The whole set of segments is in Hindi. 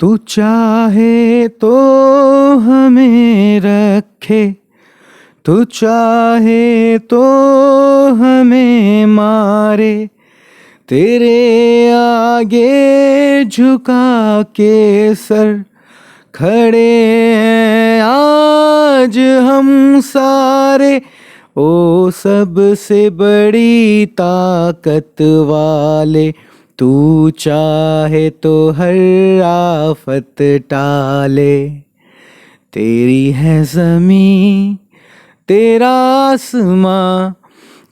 तू चाहे तो हमें रखे, तू चाहे तो हमें मारे, तेरे आगे झुका के सर खड़े हैं आज हम सारे। ओ सबसे बड़ी ताकत वाले, तू चाहे तो हर आफत टाले। तेरी है ज़मीं तेरा आसमां,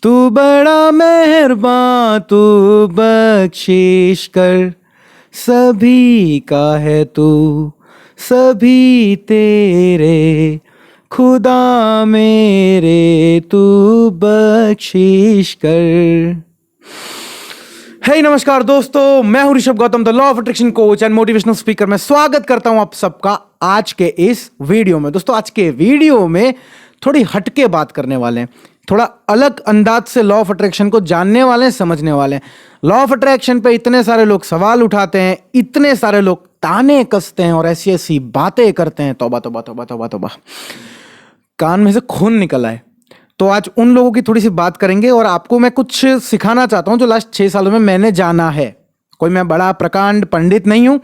तू बड़ा मेहरबान, तू बख्शिश कर। सभी का है तू, सभी तेरे, खुदा मेरे तू बख्शिश कर। हे नमस्कार दोस्तों, मैं हूं Rishabh Gautam, the law of attraction coach and motivational speaker. मैं स्वागत करता हूं आप सबका आज के इस वीडियो में। दोस्तों आज के वीडियो में थोड़ी हटके बात करने वाले हैं, थोड़ा अलग अंदाज से लॉ ऑफ अट्रैक्शन को जानने वाले हैं, समझने वाले हैं। लॉ ऑफ अट्रैक्शन पे इतने सारे लोग सवाल उठाते हैं, इतने सारे लोग ताने कसते हैं और ऐसी ऐसी बातें करते हैं, तौबा तौबा तौबा तौबा तौबा, कान में से खून निकल आए। तो आज उन लोगों की थोड़ी सी बात करेंगे और आपको मैं कुछ सिखाना चाहता हूं जो लास्ट 6 सालों में मैंने जाना है। कोई मैं बड़ा प्रकांड पंडित नहीं हूं,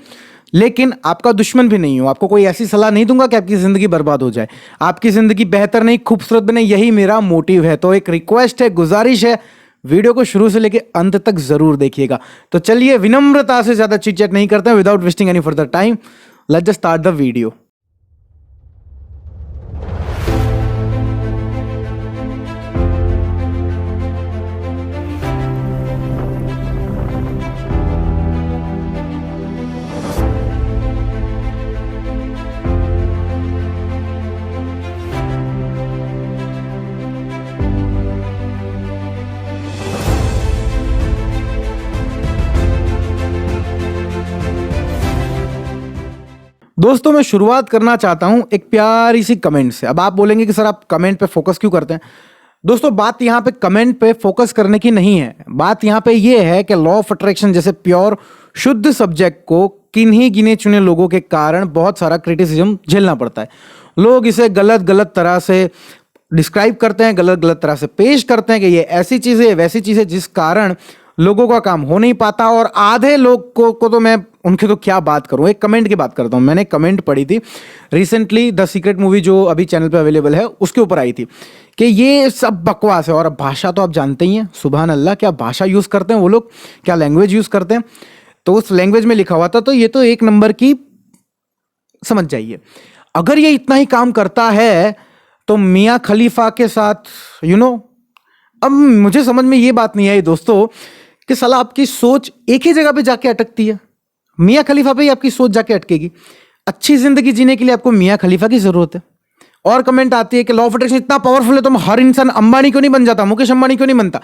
लेकिन आपका दुश्मन भी नहीं हूं। आपको कोई ऐसी सलाह नहीं दूंगा कि आपकी जिंदगी बर्बाद हो जाए, आपकी जिंदगी बेहतर नहीं खूबसूरत बने, यही मेरा मोटिव है। तो एक रिक्वेस्ट है, गुजारिश है, वीडियो को शुरू से लेकर अंत तक जरूर देखिएगा। तो चलिए विनम्रता से ज्यादा चिट चैट नहीं करते हैं, without wasting any further time, let's just start the video. दोस्तों मैं शुरुआत करना चाहता हूं एक प्यारी सी कमेंट से। अब आप बोलेंगे कि सर आप कमेंट पे फोकस क्यों करते हैं। दोस्तों बात यहां पे कमेंट पे फोकस करने की नहीं है, बात यहां पे ये है कि लॉ ऑफ अट्रैक्शन जैसे प्योर शुद्ध सब्जेक्ट को किन्हीं गिने चुने लोगों के कारण बहुत सारा क्रिटिसिज्म झेलना पड़ता है। लोग इसे गलत गलत तरह से डिस्क्राइब करते हैं, गलत गलत तरह से पेश करते हैं कि ये ऐसी चीज है वैसी चीज है, जिस कारण लोगों का काम हो नहीं पाता। और आधे लोग को तो मैं उनकी तो क्या बात करूं, एक कमेंट की बात करता हूं। मैंने कमेंट पढ़ी थी रिसेंटली, द सीक्रेट मूवी जो अभी चैनल पे अवेलेबल है उसके ऊपर आई थी कि ये सब बकवास है। और भाषा तो आप जानते ही हैं, सुभान अल्लाह, क्या भाषा यूज करते हैं वो लोग, क्या लैंग्वेज यूज करते हैं। तो उस लैंग्वेज में लिखा हुआ था, तो ये तो एक नंबर की, समझ जाइए। अगर ये इतना ही काम करता है तो मियाँ खलीफा के साथ अब मुझे समझ में ये बात नहीं आई दोस्तों कि साला आपकी सोच एक ही जगह पे जाके अटकती है। मियाँ खलीफा पे ही आपकी सोच जाके अटकेगी। अच्छी जिंदगी जीने के लिए आपको मियाँ खलीफा की जरूरत है। और कमेंट आती है कि लॉ ऑफ अट्रैक्शन इतना पावरफुल है तो हर इंसान अंबानी क्यों नहीं बन जाता, मुकेश अंबानी क्यों नहीं बनता।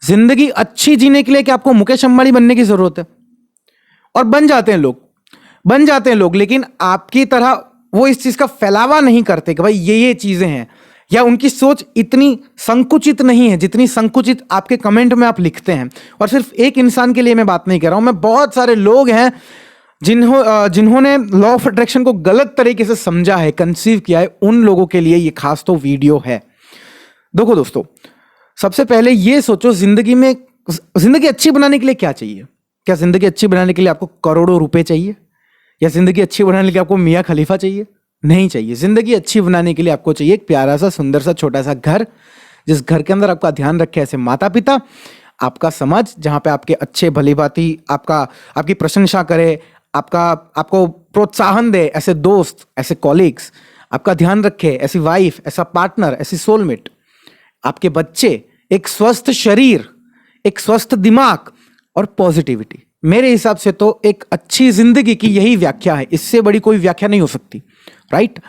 जिंदगी अच्छी जीने के लिए कि आपको मुकेश अंबानी बनने की जरूरत है। और बन जाते हैं लोग, लेकिन आपकी तरह वो इस चीज का फैलावा नहीं करते कि भाई ये चीजें हैं, या उनकी सोच इतनी संकुचित नहीं है जितनी संकुचित आपके कमेंट में आप लिखते हैं। और सिर्फ एक इंसान के लिए मैं बात नहीं कर रहा हूं, मैं बहुत सारे लोग हैं जिन्होंने लॉ ऑफ अट्रैक्शन को गलत तरीके से समझा है, कंसीव किया है। उन लोगों के लिए ये खास तो वीडियो है। देखो दोस्तों, सबसे पहले ये सोचो, जिंदगी अच्छी बनाने के लिए क्या चाहिए। क्या जिंदगी अच्छी बनाने के लिए आपको करोड़ों रुपए चाहिए, या जिंदगी अच्छी बनाने के लिए आपको मियाँ खलीफा चाहिए? नहीं चाहिए। जिंदगी अच्छी बनाने के लिए आपको चाहिए एक प्यारा सा सुंदर सा छोटा सा घर, जिस घर के अंदर आपका ध्यान रखे ऐसे माता पिता, आपका समाज जहां पे आपके अच्छे भली भांति आपकी प्रशंसा करे, आपको प्रोत्साहन दे, ऐसे दोस्त, ऐसे कॉलीग्स, आपका ध्यान रखे ऐसी वाइफ, ऐसा पार्टनर, ऐसी सोलमेट, आपके बच्चे, एक स्वस्थ शरीर, एक स्वस्थ दिमाग और पॉजिटिविटी। मेरे हिसाब से तो एक अच्छी जिंदगी की यही व्याख्या है, इससे बड़ी कोई व्याख्या नहीं हो सकती, राइट।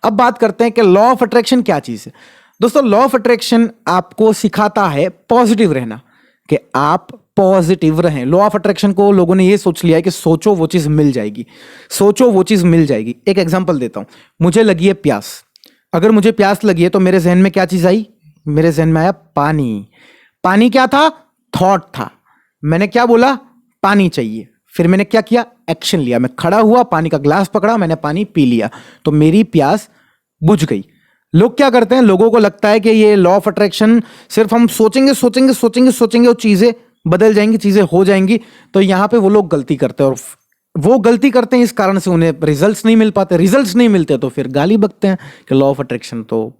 अब बात करते हैं कि लॉ ऑफ अट्रैक्शन क्या चीज है। दोस्तों लॉ ऑफ अट्रैक्शन आपको सिखाता है पॉजिटिव रहना, कि आप पॉजिटिव रहें। लॉ ऑफ अट्रैक्शन को लोगों ने ये सोच लिया है कि सोचो वो चीज मिल जाएगी, सोचो वो चीज मिल जाएगी। एक एग्जांपल देता हूं, मुझे लगी है प्यास। अगर मुझे प्यास लगी है तो मेरे जहन में क्या चीज आई? मेरे जहन में आया पानी। पानी क्या था? थॉट था। मैंने क्या बोला? पानी चाहिए। फिर मैंने क्या किया, एक्शन लिया, मैं खड़ा हुआ, पानी का ग्लास पकड़ा, मैंने पानी पी लिया, तो मेरी प्यास बुझ गई। लोग क्या करते हैं, लोगों को लगता है कि ये लॉ ऑफ अट्रैक्शन सिर्फ हम सोचेंगे सोचेंगे सोचेंगे सोचेंगे और चीजें बदल जाएंगी, चीजें हो जाएंगी। तो यहां पे वो लोग गलती करते हैं, और वो गलती करते हैं इस कारण से उन्हें रिजल्ट्स नहीं मिल पाते, रिजल्ट्स नहीं मिलते तो फिर गाली बकते हैं कि लॉ ऑफ अट्रैक्शन। तो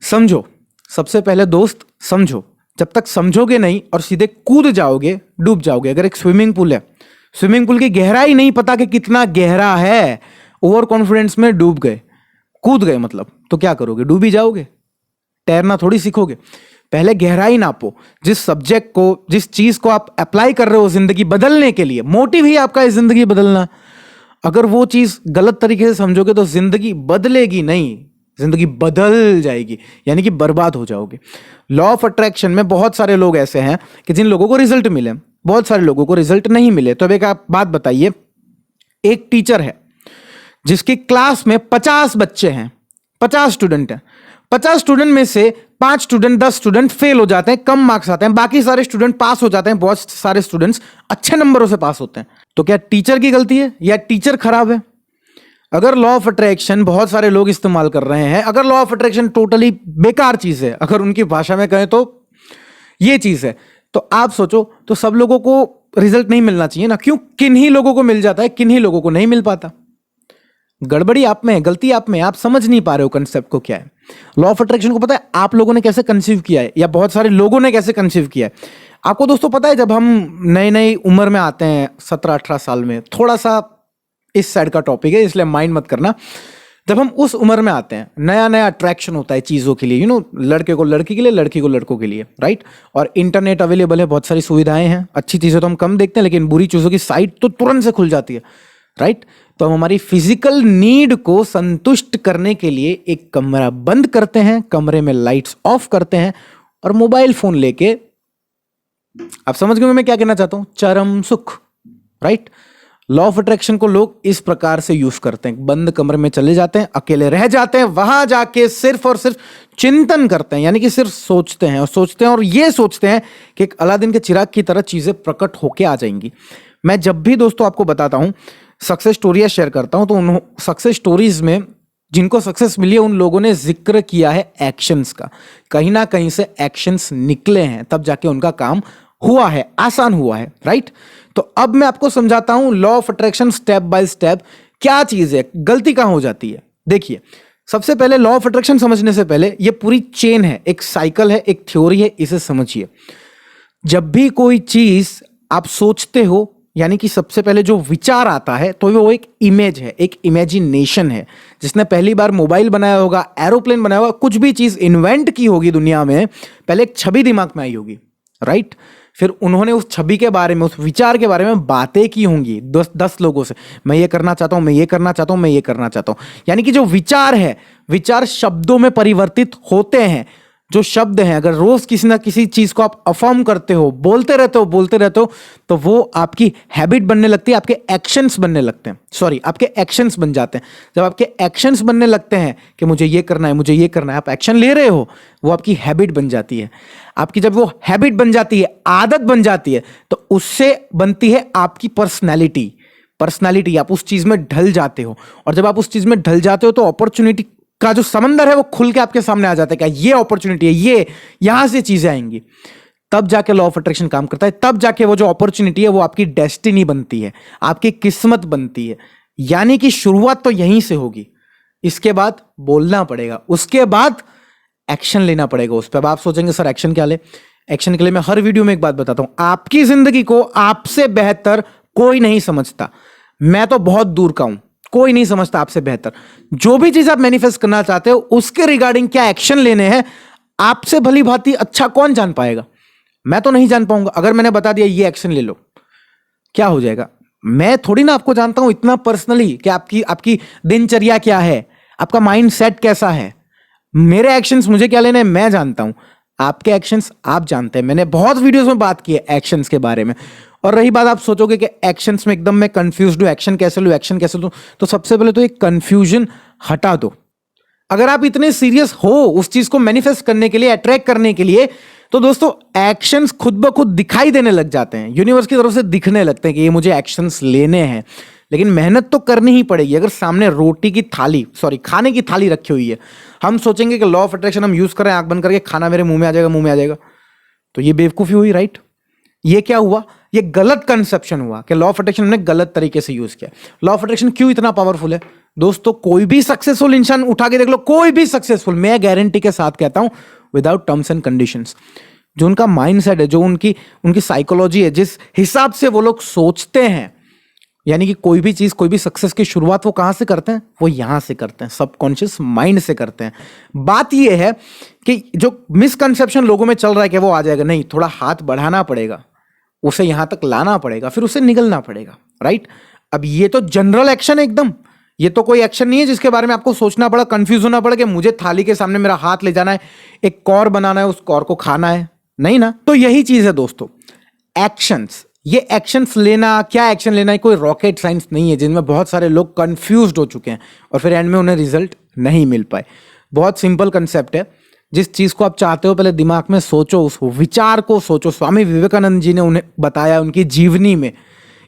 समझो, सबसे पहले दोस्त समझो, जब तक समझोगे नहीं और सीधे कूद जाओगे डूब जाओगे। अगर एक स्विमिंग पूल है, स्विमिंग पूल की गहराई नहीं पता कि कितना गहरा है, ओवर कॉन्फिडेंस में डूब गए, कूद गए मतलब, तो क्या करोगे, डूब ही जाओगे, तैरना थोड़ी सीखोगे। पहले गहराई नापो, जिस सब्जेक्ट को, जिस चीज को आप अप्लाई कर रहे हो जिंदगी बदलने के लिए, मोटिव ही आपका है जिंदगी बदलना। अगर वो चीज गलत तरीके से समझोगे तो जिंदगी बदलेगी नहीं, जिंदगी बदल जाएगी, यानी कि बर्बाद हो जाओगे। लॉ ऑफ अट्रैक्शन में बहुत सारे लोग ऐसे हैं कि जिन लोगों को रिजल्ट मिले, बहुत सारे लोगों को रिजल्ट नहीं मिले। तो अब एक आप बात बताइए, एक टीचर है जिसकी क्लास में 50 बच्चे हैं, 50 स्टूडेंट हैं, 50 स्टूडेंट में से 5 स्टूडेंट, 10 स्टूडेंट फेल हो जाते हैं, कम मार्क्स आते हैं, बाकी सारे स्टूडेंट पास हो जाते हैं, बहुत सारे स्टूडेंट्स अच्छे नंबरों से पास होते हैं। तो क्या टीचर की गलती है या टीचर खराब है? अगर लॉ ऑफ अट्रैक्शन बहुत सारे लोग इस्तेमाल कर रहे हैं, अगर लॉ ऑफ अट्रैक्शन टोटली बेकार चीज है, अगर उनकी भाषा में कहें तो ये चीज है, तो आप सोचो, तो सब लोगों को रिजल्ट नहीं मिलना चाहिए ना? क्यों, किन्हीं लोगों को मिल जाता है, किन्हीं लोगों को नहीं मिल पाता। गड़बड़ी आप में है, गलती आप में है, आप समझ नहीं पा रहे हो कंसेप्ट को क्या है। लॉ ऑफ अट्रैक्शन को पता है आप लोगों ने कैसे कंसीव किया है, या बहुत सारे लोगों ने कैसे कंसीव किया है? आपको दोस्तों पता है, जब हम नई नई उम्र में आते हैं, 17-18 साल में, थोड़ा सा इस साइड का टॉपिक है इसलिए माइंड मत करना। जब हम उस उम्र में आते हैं, नया नया अट्रैक्शन होता है चीजों के लिए, लड़के को लड़की के लिए, लड़की को लड़कों के लिए, राइट? और इंटरनेट अवेलेबल है, बहुत सारी सुविधाएं हैं, अच्छी चीजें तो हम कम देखते हैं, लेकिन बुरी चीजों की साइट तो तुरंत से खुल जाती है, राइट? तो हम हमारी फिजिकल नीड को संतुष्ट करने के लिए एक कमरा बंद करते हैं, कमरे में लाइट्स ऑफ करते हैं और मोबाइल फोन लेके, आप समझ गए मैं क्या कहना चाहता हूं, चरम सुख, राइट? लॉ ऑफ अट्रैक्शन को लोग इस प्रकार से यूज करते हैं, बंद कमरे में चले जाते हैं, अकेले रह जाते हैं, वहां जाके सिर्फ और सिर्फ चिंतन करते हैं, यानी कि सिर्फ सोचते हैं और सोचते हैं और ये सोचते हैं कि एक अलादीन के चिराग की तरह चीजें प्रकट होके आ जाएंगी। मैं जब भी दोस्तों आपको बताता हूं, सक्सेस स्टोरियां शेयर करता हूं, तो उन सक्सेस स्टोरीज में जिनको सक्सेस मिली है उन लोगों ने जिक्र किया है एक्शंस का, कहीं ना कहीं से एक्शंस निकले हैं, तब जाके उनका काम हुआ है, आसान हुआ है, राइट? तो अब मैं आपको समझाता हूं law of attraction step by step, क्या चीज है, गलती कहां हो जाती है। देखिए, सबसे पहले लॉ ऑफ अट्रैक्शन समझने से पहले ये पूरी चेन है, एक साइकिल है, एक थ्योरी है, इसे समझिए। जब भी कोई चीज आप सोचते हो, यानी कि सबसे पहले जो विचार आता है, तो वो एक इमेज है, एक इमेजिनेशन है। जिसने पहली बार मोबाइल बनाया होगा, एरोप्लेन बनाया होगा, कुछ भी चीज इन्वेंट की होगी दुनिया में, पहले एक छवि दिमाग में आई होगी, राइट? फिर उन्होंने उस छवि के बारे में, उस विचार के बारे में बातें की होंगी 10 लोगों से, मैं ये करना चाहता हूं, मैं ये करना चाहता हूं, मैं ये करना चाहता हूं। यानी कि जो विचार है, विचार शब्दों में परिवर्तित होते हैं। जो शब्द हैं, अगर रोज किसी ना किसी चीज को आप अफर्म करते हो, बोलते रहते हो, तो वो आपकी हैबिट बनने लगती है, आपके एक्शंस बनने लगते हैं, सॉरी, आपके एक्शंस बन जाते हैं। जब आपके एक्शंस बनने लगते हैं कि मुझे ये करना है, मुझे ये करना है, आप एक्शन ले रहे हो, वो आपकी हैबिट बन जाती है। आपकी जब वो हैबिट बन जाती है, आदत बन जाती है, तो उससे बनती है आपकी पर्सनैलिटी। आप उस चीज में ढल जाते हो, और जब आप उस चीज में ढल जाते हो तो अपॉर्चुनिटी का जो समंदर है वो खुल के आपके सामने आ जाता है, क्या ये अपॉर्चुनिटी है, ये यहां से चीजें आएंगी। तब जाके लॉ ऑफ अट्रैक्शन काम करता है, तब जाके वो जो अपॉर्चुनिटी है वो आपकी डेस्टिनी बनती है, आपकी किस्मत बनती है। यानी कि शुरुआत तो यहीं से होगी, इसके बाद बोलना पड़ेगा, उसके बाद एक्शन लेना पड़ेगा उस पर। अब आप सोचेंगे सर एक्शन क्या ले? एक्शन के लिए मैं हर वीडियो में एक बात बताता हूं, आपकी जिंदगी को आपसे बेहतर कोई नहीं समझता, मैं तो बहुत दूर का हूं, कोई नहीं समझता आपसे बेहतर। जो भी चीज आप मैनिफेस्ट करना चाहते हो उसके रिगार्डिंग क्या एक्शन लेने हैं, आपसे भली भांति अच्छा कौन जान पाएगा? मैं तो नहीं जान पाऊंगा। अगर मैंने बता दिया ये एक्शन ले लो, क्या हो जाएगा? मैं थोड़ी ना आपको जानता हूं इतना पर्सनली कि आपकी दिनचर्या क्या है, आपका माइंड सेट कैसा है। मेरे एक्शंस मुझे क्या लेने हैं मैं जानता हूं, आपके एक्शंस आप जानते हैं। मैंने बहुत वीडियोस में बात की है एक्शंस के बारे में। और रही बात, आप सोचोगे कि एक्शंस में एकदम मैं कंफ्यूज्ड हूं, एक्शन कैसे लूं, तो सबसे पहले तो एक कंफ्यूजन हटा दो। अगर आप इतने सीरियस हो उस चीज को मैनिफेस्ट करने के लिए, अट्रैक्ट करने के लिए, तो दोस्तों एक्शंस खुद ब खुद दिखाई देने लग जाते हैं, यूनिवर्स की तरफ से दिखने लगते हैं कि ये मुझे एक्शंस लेने हैं, लेकिन मेहनत तो करनी ही पड़ेगी। अगर सामने रोटी की थाली, सॉरी खाने की थाली रखी हुई है, हम सोचेंगे कि लॉ ऑफ अट्रैक्शन हम यूज कर रहे हैं, आंख बंद करके खाना मेरे मुंह में आ जाएगा, मुंह में आ जाएगा, तो ये बेवकूफी हुई, राइट? ये क्या हुआ? ये गलत कंसेप्शन हुआ कि लॉ ऑफ अट्रैक्शन हमने गलत तरीके से यूज किया। लॉ ऑफ अट्रैक्शन क्यों इतना पावरफुल है दोस्तों? कोई भी सक्सेसफुल इंसान उठा के देख लो, कोई भी सक्सेसफुल, मैं गारंटी के साथ कहता हूं, विदाउट टर्म्स एंड कंडीशंस, जो उनका माइंडसेट है, जो उनकी साइकोलॉजी है, जिस हिसाब से वो लोग सोचते हैं, यानी कि कोई भी चीज, कोई भी सक्सेस की शुरुआत वो कहां से करते हैं? वो यहां से करते हैं, सबकॉन्शियस माइंड से करते हैं। बात ये है कि जो मिसकंसेप्शन लोगों में चल रहा है कि वो आ जाएगा, नहीं, थोड़ा हाथ बढ़ाना पड़ेगा, उसे यहां तक लाना पड़ेगा, फिर उसे निगलना पड़ेगा, राइट? अब ये तो जनरल एक्शन है एकदम, ये तो कोई एक्शन नहीं है जिसके बारे में आपको सोचना पड़ा, कंफ्यूज होना पड़ा कि मुझे थाली के सामने मेरा हाथ ले जाना है, एक कौर बनाना है, उस कौर को खाना है, नहीं ना। तो यही चीज है दोस्तों, एक्शंस। ये एक्शंस लेना, क्या एक्शन लेना है, कोई रॉकेट साइंस नहीं है, जिनमें बहुत सारे लोग कंफ्यूज्ड हो चुके हैं और फिर एंड में उन्हें रिजल्ट नहीं मिल पाए। बहुत सिंपल कंसेप्ट है, जिस चीज को आप चाहते हो पहले दिमाग में सोचो, उस विचार को सोचो। स्वामी विवेकानंद जी ने उन्हें बताया उनकी जीवनी में,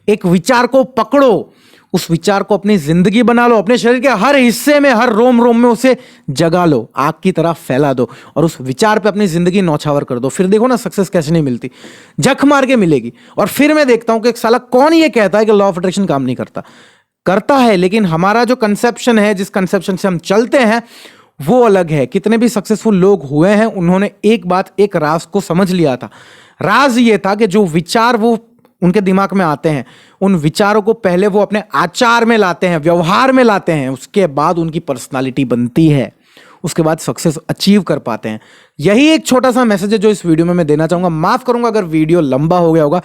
एक विचार को पकड़ो, उस विचार को अपनी जिंदगी बना लो, अपने शरीर के हर हिस्से में, हर रोम रोम में उसे जगा लो, आग की तरह फैला दो और उस विचार पे अपनी जिंदगी नौछावर कर दो। फिर देखो ना सक्सेस कैसे नहीं मिलती, झक मार के मिलेगी। और फिर मैं देखता हूं कि एक साला कौन ये कहता है कि लॉ ऑफ अट्रैक्शन काम नहीं करता? करता है, लेकिन हमारा जो कंसेप्शन है, जिस कंसेप्शन से हम चलते हैं, वो अलग है। कितने भी सक्सेसफुल लोग हुए हैं, उन्होंने एक बात, एक राज को समझ लिया था। राज ये था कि जो विचार वो उनके दिमाग में आते हैं, उन विचारों को पहले वो अपने आचार में लाते हैं, व्यवहार में लाते हैं, उसके बाद उनकी पर्सनालिटी बनती है, उसके बाद सक्सेस अचीव कर पाते हैं। यही एक छोटा सा मैसेज है जो इस वीडियो में मैं देना चाहूंगा। माफ करूंगा अगर वीडियो लंबा हो गया होगा,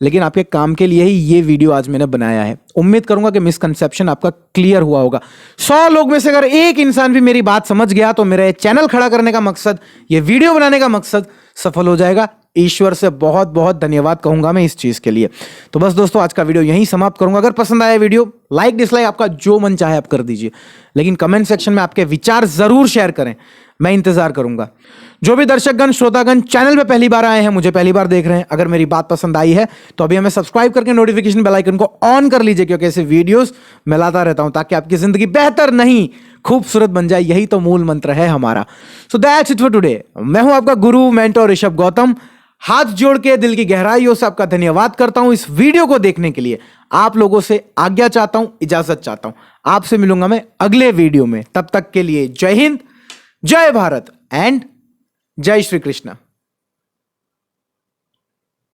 लेकिन आपके काम के लिए ही ये वीडियो आज मैंने बनाया है। उम्मीद करूंगा कि मिसकंसेप्शन आपका क्लियर हुआ होगा। 100 लोग में से अगर एक इंसान भी मेरी बात समझ गया तो मेरा चैनल खड़ा करने का मकसद, ये वीडियो बनाने का मकसद सफल हो जाएगा। ईश्वर से बहुत बहुत धन्यवाद कहूंगा मैं इस चीज के लिए। तो बस दोस्तों, आज का वीडियो यहीं समाप्त करूंगा। अगर पसंद आया वीडियो, लाइक डिसलाइक आपका जो मन चाहे आप कर दीजिए, लेकिन कमेंट सेक्शन में आपके विचार जरूर शेयर करें, मैं इंतजार करूंगा। जो भी दर्शकगण, श्रोतागण चैनल पे पहली बार आए हैं, मुझे पहली बार देख रहे हैं, अगर मेरी बात पसंद आई है तो अभी हमें सब्सक्राइब करके नोटिफिकेशन बेल आइकन को ऑन कर लीजिए, क्योंकि ऐसे वीडियोस मैं लाता रहता हूं ताकि आपकी जिंदगी बेहतर नहीं खूबसूरत बन जाए। यही तो मूल मंत्र है हमारा। So that's it for today. मैं हूं आपका गुरु, मेंटर ऋषभ गौतम। हाथ जोड़ के दिल की गहराइयों से आपका धन्यवाद करता हूं इस वीडियो को देखने के लिए। आप लोगों से आज्ञा चाहता हूं, इजाजत चाहता हूं। आपसे मिलूंगा मैं अगले वीडियो में। तब तक के लिए जय हिंद, जय भारत एंड जय श्री कृष्ण।